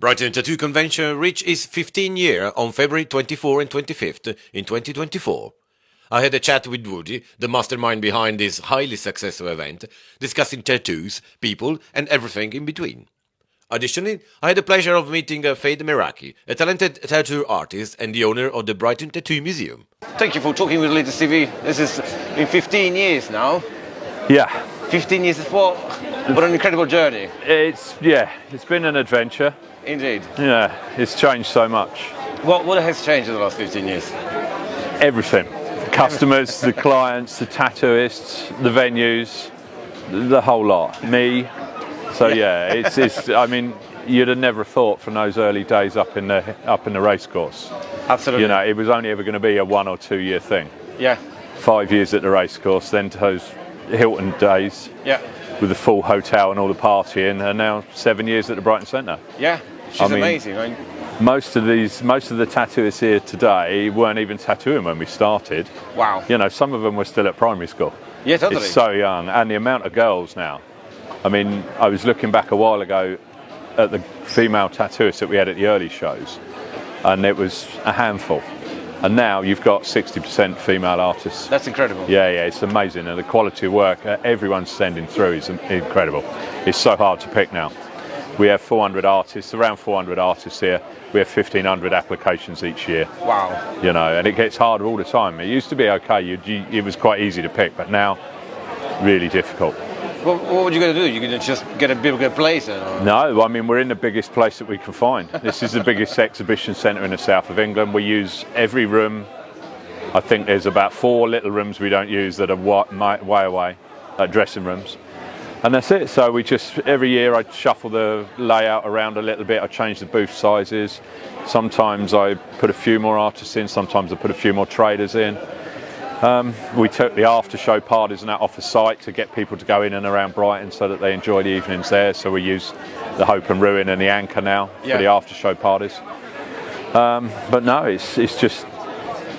Brighton Tattoo Convention reached its 15th year on February 24 and 25th in 2024. I had a chat with Woody, the mastermind behind this highly successful event, discussing tattoos, people, and everything in between. Additionally, I had the pleasure of meeting Woody and Meraki, a talented tattoo artist and the owner of the Brighton Tattoo Museum. Thank you for talking with Latest TV. This is in 15 years now. Yeah. 15 years is what an incredible journey. It's been an adventure. Indeed. Yeah, it's changed so much. What has changed in the last 15 years? Everything. The customers, the clients, the tattooists, the venues, the whole lot. Me. So yeah, it's. I mean, you'd have never thought from those early days up in the racecourse. Absolutely. You know, it was only ever going to be a 1 or 2 year thing. Yeah. 5 years at the racecourse, then to those Hilton days. Yeah. With the full hotel and all the partying, and now 7 years at the Brighton Centre. Yeah, she's amazing. I mean, most of the tattooists here today weren't even tattooing when we started. Wow. You know, some of them were still at primary school. Yeah, totally. It's so young, and the amount of girls now. I mean, I was looking back a while ago at the female tattooists that we had at the early shows, and it was a handful. And now you've got 60% female artists. That's incredible. Yeah, it's amazing. And the quality of work everyone's sending through is incredible. It's so hard to pick now. We have 400 artists, around 400 artists here. We have 1,500 applications each year. Wow. You know, and it gets harder all the time. It used to be okay. It was quite easy to pick, but now, really difficult. Well, what were you going to do? You're going to just get a bigger place? Or? No, I mean, we're in the biggest place that we can find. This is the biggest exhibition centre in the south of England. We use every room. I think there's about 4 little rooms we don't use that are way away, dressing rooms. And that's it. So we just, every year I shuffle the layout around a little bit. I change the booth sizes. Sometimes I put a few more artists in. Sometimes I put a few more traders in. We took the after-show parties and that off the site to get people to go in and around Brighton so that they enjoy the evenings there. So we use the Hope and Ruin and the Anchor now for the after-show parties. But no, it's just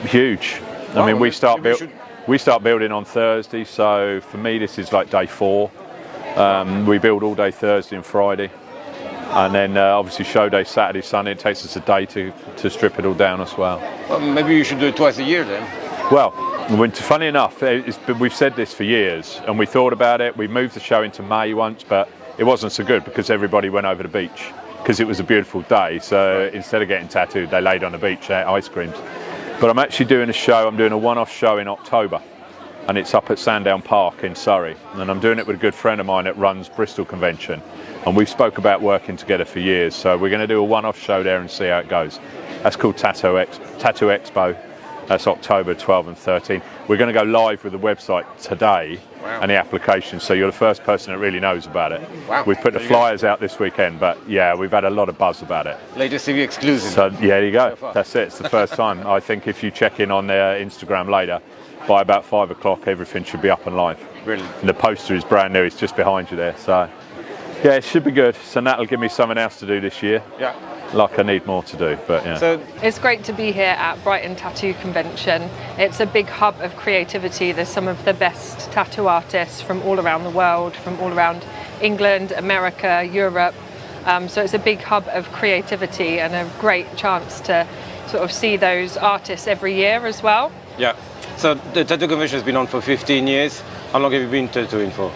huge. I mean, we start building on Thursday, so for me this is like day 4. We build all day Thursday and Friday, and then obviously show day Saturday, Sunday. It takes us a day to strip it all down as well. Well, maybe you should do it twice a year then. Well, funny enough, we've said this for years, and we thought about it. We moved the show into May once, but it wasn't so good because everybody went over the beach because it was a beautiful day. So instead of getting tattooed, they laid on the beach, ate ice creams. But I'm actually doing I'm doing a one-off show in October, and it's up at Sandown Park in Surrey. And I'm doing it with a good friend of mine that runs Bristol Convention, and we've spoke about working together for years. So we're going to do a one-off show there and see how it goes. That's called Tattoo Expo. That's October 12 and 13. We're going to go live with the website today and the application, so you're the first person that really knows about it. Wow. We've put the flyers out this weekend, but yeah, we've had a lot of buzz about it. Latest TV exclusive. So yeah, there you go. That's it. It's the first time. I think if you check in on their Instagram later, by about 5 o'clock, everything should be up and live. Brilliant. And the poster is brand new. It's just behind you there. So yeah, it should be good. So that'll give me something else to do this year. Yeah. Like I need more to do, but yeah. So it's great to be here at Brighton Tattoo Convention. It's a big hub of creativity. There's some of the best tattoo artists from all around the world, from all around England, America, Europe. So it's a big hub of creativity and a great chance to sort of see those artists every year as well. Yeah. So the Tattoo Convention has been on for 15 years. How long have you been tattooing for?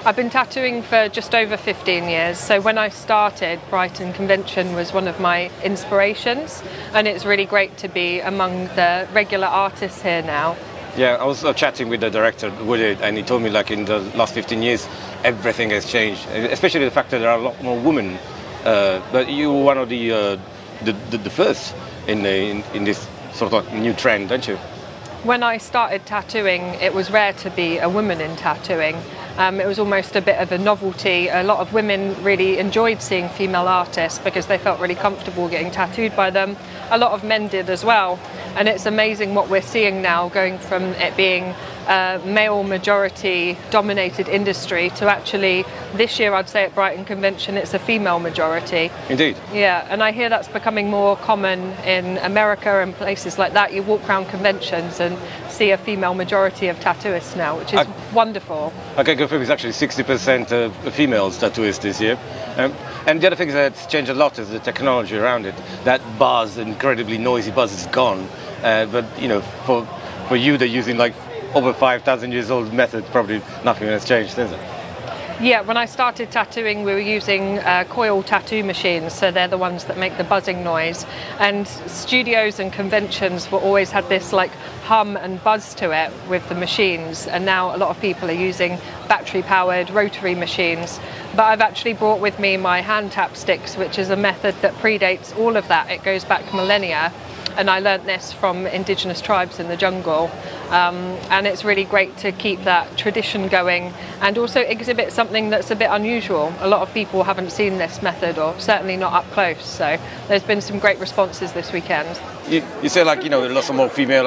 I've been tattooing for just over 15 years. So when I started, Brighton Convention was one of my inspirations, and it's really great to be among the regular artists here now. Yeah, I was chatting with the director, Woody, and he told me like in the last 15 years, everything has changed, especially the fact that there are a lot more women. But you were one of the first in this sort of new trend, don't you? When I started tattooing, it was rare to be a woman in tattooing. It was almost a bit of a novelty. A lot of women really enjoyed seeing female artists because they felt really comfortable getting tattooed by them. A lot of men did as well. And it's amazing what we're seeing now, going from it being a male majority dominated industry to actually this year I'd say at Brighton Convention it's a female majority. Indeed. Yeah, and I hear that's becoming more common in America and places like that. You walk around conventions and see a female majority of tattooists now, which is wonderful. Okay, think it's actually 60% females tattooists this year. And the other thing that's changed a lot is the technology around it. That buzz, incredibly noisy buzz, is gone. But for you, they're using like over 5,000 years old method. Probably nothing has changed, is it? Yeah, when I started tattooing, we were using coil tattoo machines, so they're the ones that make the buzzing noise. And studios and conventions were always had this like hum and buzz to it with the machines. And now a lot of people are using battery-powered rotary machines. But I've actually brought with me my hand tap sticks, which is a method that predates all of that. It goes back millennia. And I learnt this from indigenous tribes in the jungle. And it's really great to keep that tradition going and also exhibit something that's a bit unusual. A lot of people haven't seen this method, or certainly not up close. So there's been some great responses this weekend. You say, like, lots of more female